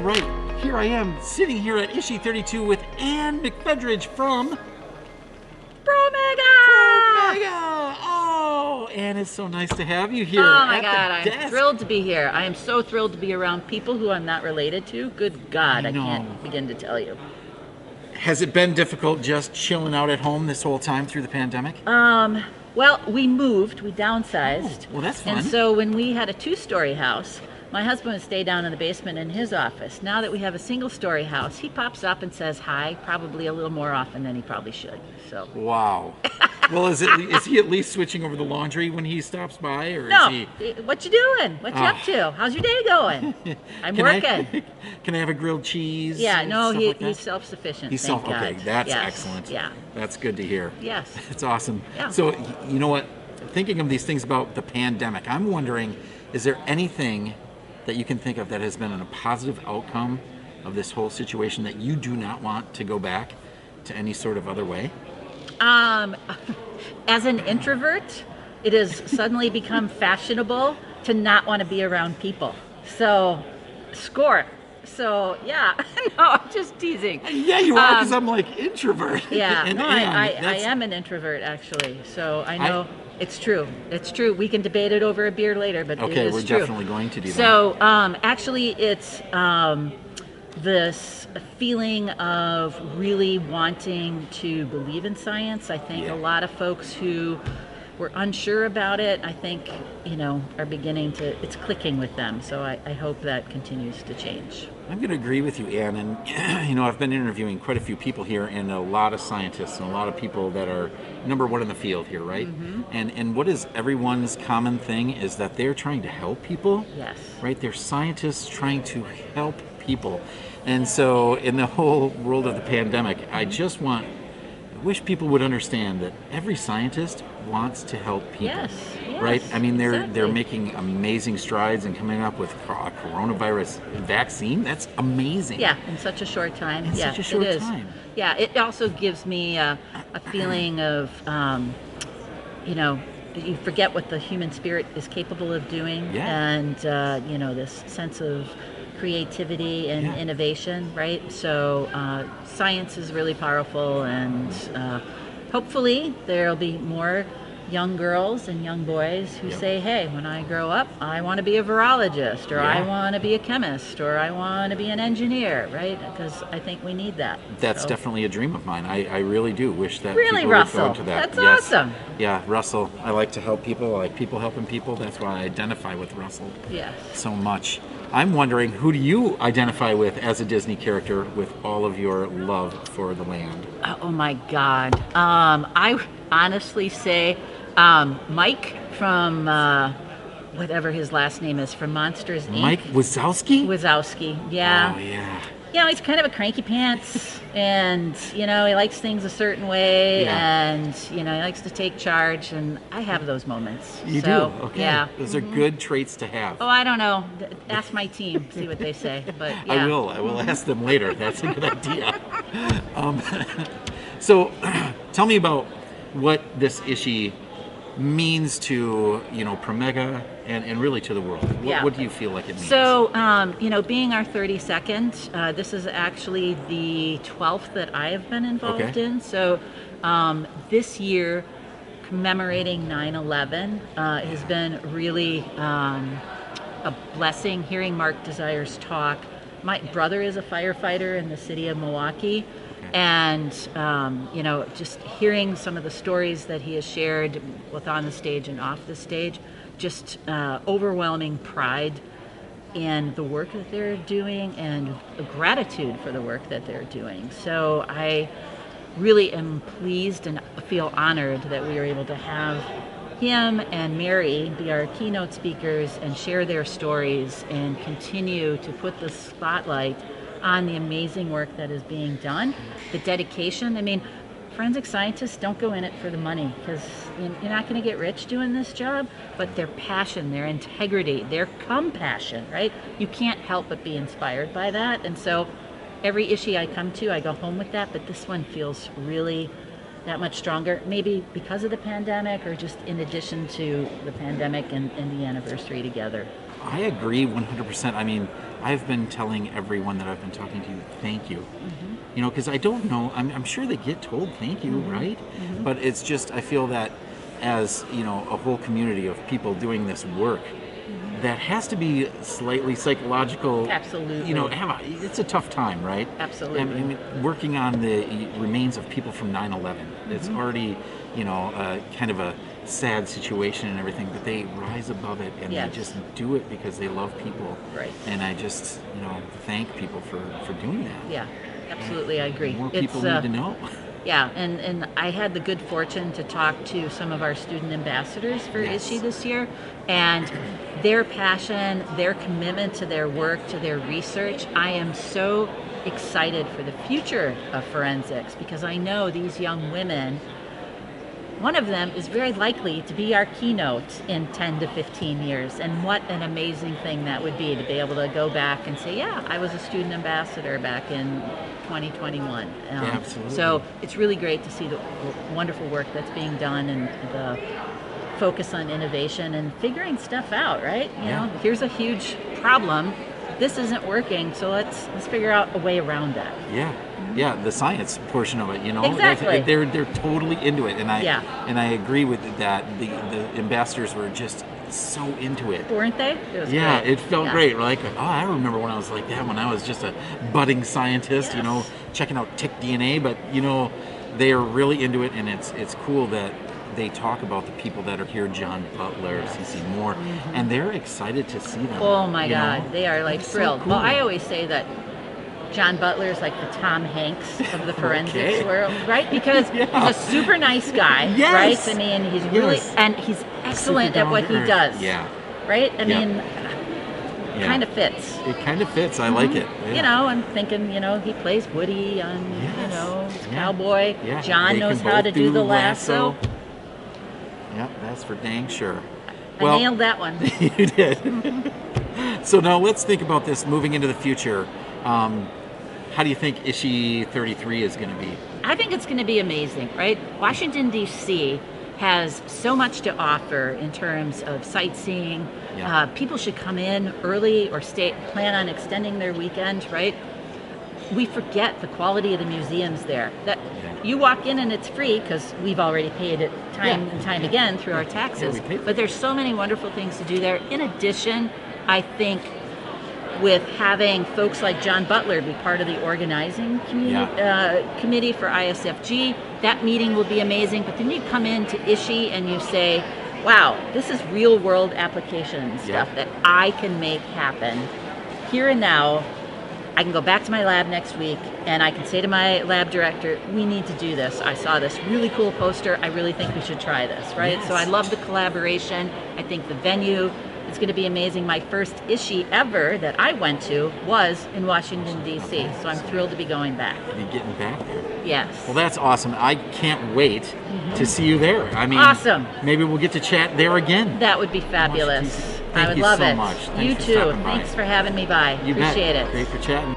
right. Here I am, sitting here at ISHI 32 with MacPhetridge from Promega! Oh, Anne, it's so nice to have you here. Oh my at God, the I'm desk. thrilled to be here. I am so thrilled to be around people who I'm not related to. Good God, I know. can't begin to tell you. Has it been difficult just chilling out at home this whole time through the pandemic? Well, we moved, we downsized. Oh, well, that's fun. And so when we had a 2-story house, my husband would stay down in the basement in his office. Now that we have a 1-story house, he pops up and says hi, probably a little more often than he probably should. So. Wow. Well, is he at least switching over the laundry when he stops by, or No. is he? What you doing? What you up to? How's your day going? I'm working. Can I have a grilled cheese? Yeah, and no, stuff like that? he's self-sufficient. He's thank okay. God. That's Yes. excellent. Yeah. That's good to hear. Yes. It's awesome. Yeah. So, you know what? Thinking of these things about the pandemic, I'm wondering, is there anything that you can think of that has been a positive outcome of this whole situation that you do not want to go back to any sort of other way? As an introvert, it has suddenly become fashionable to not want to be around people. So, score. So, yeah, no, I'm just teasing. Yeah, you are, because I'm like introvert. Yeah, And no, Anne, I that's- am an introvert, actually. So I know it's true. It's true. We can debate it over a beer later, but it Okay, is we're true. definitely going to do that. So, actually, it's this feeling of really wanting to believe in science. I think Yeah. a lot of folks who were unsure about it, I think, are beginning to, it's clicking with them. So I hope that continues to change. I'm going to agree with you, Anne. And, I've been interviewing quite a few people here, and a lot of scientists and a lot of people that are number one in the field here, right? Mm-hmm. And what is everyone's common thing is that they're trying to help people, Yes. right? They're scientists trying to help people. And so in the whole world of the pandemic, I wish people would understand that every scientist wants to help people. Yes, right? I mean, they're exactly. making amazing strides and coming up with a coronavirus vaccine. That's amazing. Yeah, in such a short time. In Yeah, such a short it is. time. Yeah, it also gives me a feeling of, you forget what the human spirit is capable of doing, Yeah. and this sense of creativity and Yeah. innovation, right? So science is really powerful, and hopefully there'll be more young girls and young boys who Yep. say, hey, when I grow up, I want to be a virologist, or I Yeah. want to be a chemist, or I want to be an engineer, right? Because I think we need that. That's So, definitely a dream of mine. I really do wish that Really, people would Russell? go into that. That's Yes. awesome. Yeah, Russell. I like to help people. I like people helping people. That's why I identify with Russell Yes. so much. I'm wondering, who do you identify with as a Disney character with all of your love for the land? Oh my God. I honestly say Mike from whatever his last name is, from Monsters Inc. Mike Wazowski? Wazowski. Yeah. Oh, yeah. He's kind of a cranky pants, and he likes things a certain way, Yeah. and he likes to take charge, and I have those moments. You So, do? Okay. Yeah. Those are good traits to have. Oh, I don't know. Ask my team, see what they say. But yeah. I will ask them later. That's a good idea. So tell me about what this ISHI means to Promega and really to the world. Yeah. What do you feel like it means? So, being our 32nd, this is actually the 12th that I have been involved Okay. in. So, this year, commemorating 9/11 has been really a blessing. Hearing Mark Desire's talk. My brother is a firefighter in the city of Milwaukee. And, just hearing some of the stories that he has shared both on the stage and off the stage, just overwhelming pride in the work that they're doing and gratitude for the work that they're doing. So I really am pleased and feel honored that we are able to have him and Mary be our keynote speakers and share their stories and continue to put the spotlight on the amazing work that is being done, the dedication. I mean, forensic scientists don't go in it for the money, because you're not going to get rich doing this job, but their passion, their integrity, their compassion, right? You can't help but be inspired by that. And so every issue I come to, I go home with that, but this one feels really that much stronger, maybe because of the pandemic or just in addition to the pandemic and the anniversary together. I agree 100%. I mean, I've been telling everyone that I've been talking to, thank you. You know, because I don't know, I'm sure they get told thank you, right? But it's just, I feel that as, you know, a whole community of people doing this work, that has to be slightly psychological. Absolutely. You know, it's a tough time, right? Absolutely. I mean, working on the remains of people from 9/11, it's already, you know, kind of a sad situation and everything, but they rise above it and Yes. they just do it because they love people. Right. And I just, you know, thank people for doing that. Yeah, absolutely, I agree. More people need to know. Yeah, and I had the good fortune to talk to some of our student ambassadors for Yes. ISHI this year, and their passion, their commitment to their work, to their research, I am so excited for the future of forensics, because I know these young women, one of them is very likely to be our keynote in 10 to 15 years. And what an amazing thing that would be to be able to go back and say, yeah, I was a student ambassador back in 2021. Absolutely. So it's really great to see the wonderful work that's being done and the focus on innovation and figuring stuff out, right? You know, here's a huge problem. This isn't working, so let's figure out a way around that. Yeah. Yeah, the science portion of it, you know, Exactly. they're totally into it, and Yeah. I agree with that. The ambassadors were just so into it. Weren't they? It was Yeah, great. it felt great. Like, oh, I remember when I was like that, when I was just a budding scientist, you know, checking out tick DNA. But you know, they are really into it, and it's cool that they talk about the people that are here, John Butler, CC Moore, and they're excited to see them. Oh my you God, know? they are like It's so thrilled. cool. Well, I always say that John Butler is like the Tom Hanks of the forensics Okay. world, right? Because he's a super nice guy, Yes. right? I mean, he's really, Yes. and he's excellent Super at what down to he earth. does. Yeah. Right? I Yeah. mean, Yeah. kind of fits. It kind of fits. I like it. Yeah. You know, I'm thinking, you know, he plays Woody on, you Yes. know, Yeah. Cowboy. Yeah. John They knows can how both to do the lasso. Yep, that's for dang sure. I nailed that one. You did. So now let's think about this moving into the future. How do you think ISHI 33 is going to be? I think it's going to be amazing, right? Washington, D.C. has so much to offer in terms of sightseeing. Yeah. People should come in early or plan on extending their weekend, right? We forget the quality of the museums there. That you walk in and it's free because we've already paid it time and time again through our taxes. we paid for it. But there's so many wonderful things to do there. In addition, I think with having folks like John Butler be part of the organizing committee for ISFG, that meeting will be amazing. But then you come into ISHI and you say, wow, this is real world application stuff that I can make happen here and now. I can go back to my lab next week and I can say to my lab director, we need to do this. I saw this really cool poster. I really think we should try this, right? Yes. So I love the collaboration. I think the venue is going to be amazing. My first ISHI ever that I went to was in Washington, D.C. So I'm thrilled to be going back. Be getting back there. Yes. Well, that's awesome. I can't wait to see you there. I mean, Awesome. Maybe we'll get to chat there again. That would be fabulous. Thank I would you love so it. much. You Thanks for too. stopping by. Thanks for having me by. You bet. Appreciate it. Great for chatting.